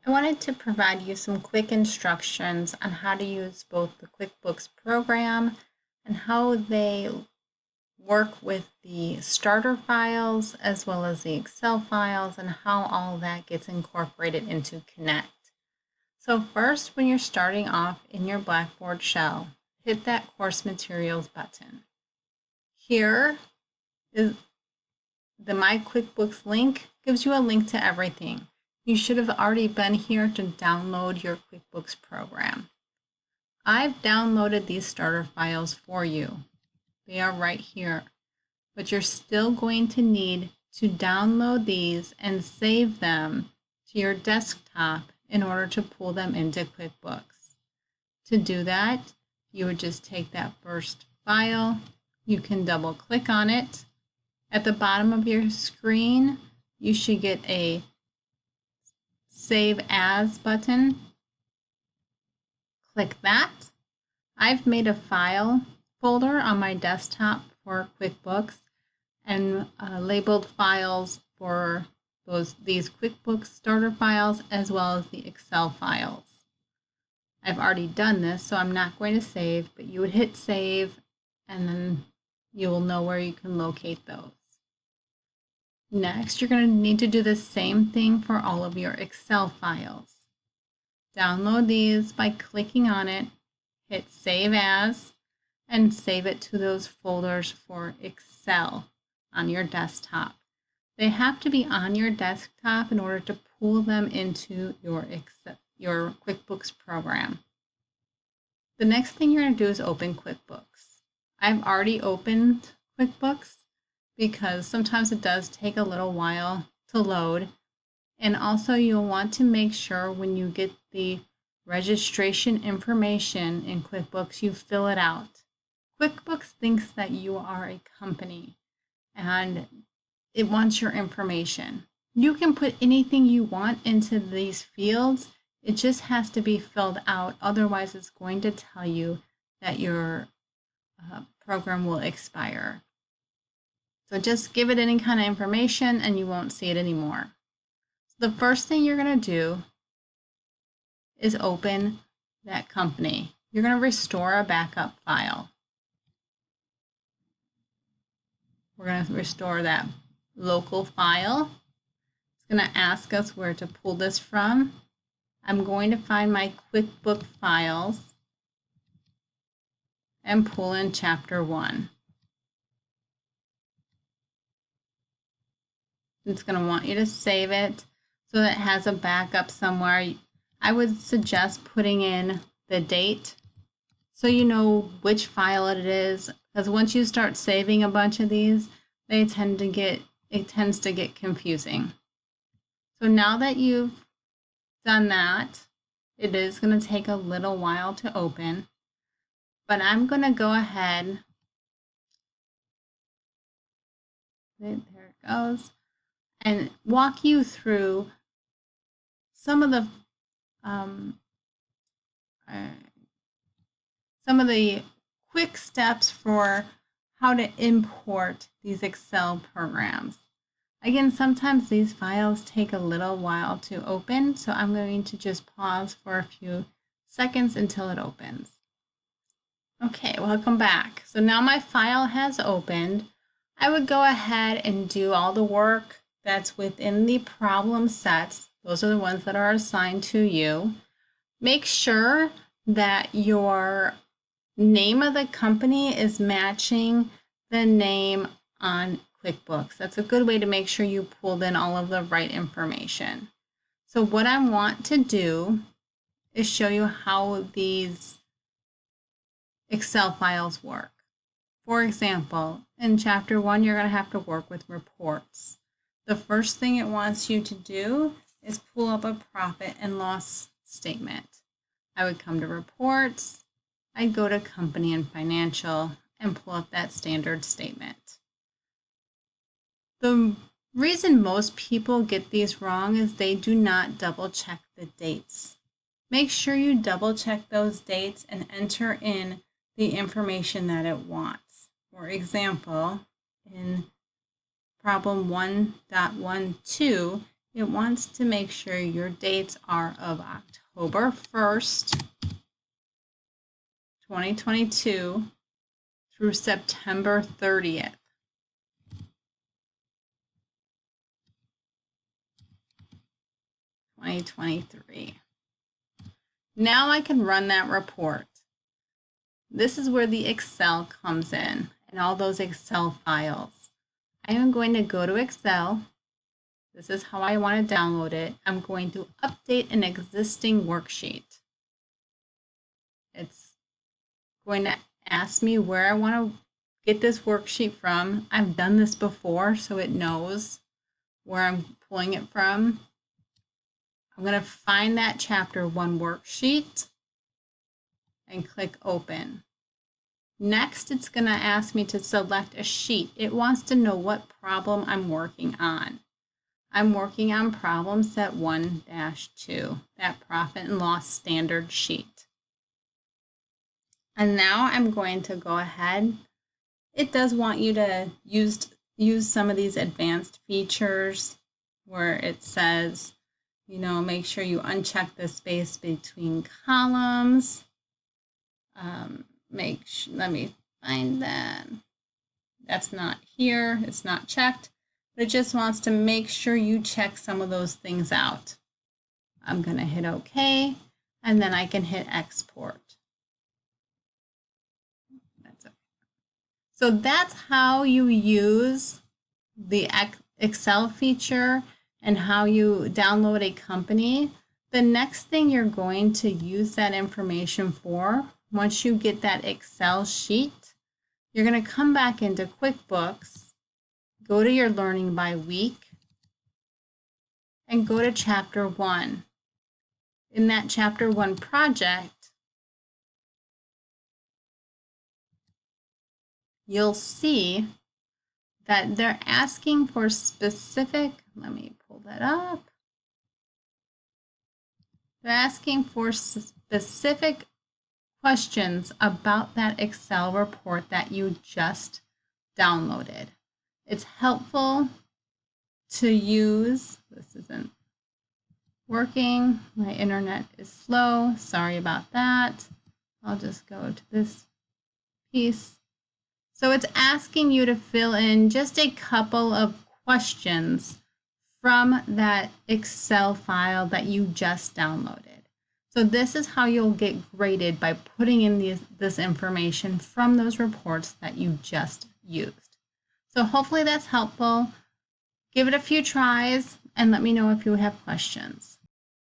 I wanted to provide you some quick instructions on how to use both the QuickBooks program and how they work with the starter files as well as the Excel files and how all that gets incorporated into Connect. So first, when you're starting off in your Blackboard shell, hit that Course Materials button. Here is the My QuickBooks link, gives you a link to everything. You should have already been here to download your QuickBooks program. I've downloaded these starter files for you. They are right here, but you're still going to need to download these and save them to your desktop in order to pull them into QuickBooks. To do that, you would just take that first file, you can double click on it. At the bottom of your screen, you should get a Save As button. Click that. I've made a file folder on my desktop for QuickBooks and labeled files for these QuickBooks starter files as well as the Excel files. I've already done this, so I'm not going to save, but you would hit save and then you will know where you can locate those. Next, you're going to need to do the same thing for all of your Excel files. Download these by clicking on it, hit Save As, and save it to those folders for Excel on your desktop. They have to be on your desktop in order to pull them into your QuickBooks program. The next thing you're going to do is open QuickBooks. I've already opened QuickBooks because sometimes it does take a little while to load. And also you'll want to make sure when you get the registration information in QuickBooks, you fill it out. QuickBooks thinks that you are a company and it wants your information. You can put anything you want into these fields. It just has to be filled out. Otherwise, it's going to tell you that your program will expire. So just give it any kind of information and you won't see it anymore. So the first thing you're going to do is open that company. You're going to restore a backup file. We're going to restore that local file. It's going to ask us where to pull this from. I'm going to find my QuickBook files and pull in Chapter 1. It's going to want you to save it so that it has a backup somewhere. I would suggest putting in the date so you know which file it is, because once you start saving a bunch of these, it tends to get confusing. So now that you've done that, it is going to take a little while to open, but I'm going to go ahead. There it goes. And walk you through some of the quick steps for how to import these Excel programs. Again, sometimes these files take a little while to open, so I'm going to just pause for a few seconds until it opens. Okay, welcome back. So now my file has opened. I would go ahead and do all the work that's within the problem sets. Those are the ones that are assigned to you. Make sure that your name of the company is matching the name on QuickBooks. That's a good way to make sure you pulled in all of the right information. So what I want to do is show you how these Excel files work. For example, in Chapter 1, you're going to have to work with reports. The first thing it wants you to do is pull up a profit and loss statement. I would come to Reports, I'd go to Company and Financial, and pull up that standard statement. The reason most people get these wrong is they do not double check the dates. Make sure you double check those dates and enter in the information that it wants. For example, in problem 1.12, it wants to make sure your dates are of October 1st, 2022 through September 30th. Now I can run that report. This is where the Excel comes in and all those Excel files. I am going to go to Excel. This is how I want to download it. I'm going to update an existing worksheet. It's going to ask me where I want to get this worksheet from. I've done this before, so it knows where I'm pulling it from. I'm going to find that chapter 1 worksheet and click open. Next, it's going to ask me to select a sheet. It wants to know what problem I'm working on. I'm working on problem set 1-2, that profit and loss standard sheet. And now I'm going to go ahead. It does want you to use some of these advanced features where it says, make sure you uncheck the space between columns. Let me find that. That's not here. It's not checked. But it just wants to make sure you check some of those things out. I'm going to hit OK, and then I can hit export. That's okay. So that's how you use the Excel feature and how you download a company. The next thing you're going to use that information for, once you get that Excel sheet, you're going to come back into QuickBooks, go to your Learning by Week, and go to Chapter 1. In that Chapter 1 project, you'll see that they're asking for specific, let me pull that up. They're asking for specific questions about that Excel report that you just downloaded. It's helpful to use. This isn't working. My internet is slow. Sorry about that. I'll just go to this piece. So it's asking you to fill in just a couple of questions from that Excel file that you just downloaded. So this is how you'll get graded, by putting in this information from those reports that you just used. So hopefully that's helpful. Give it a few tries and let me know if you have questions.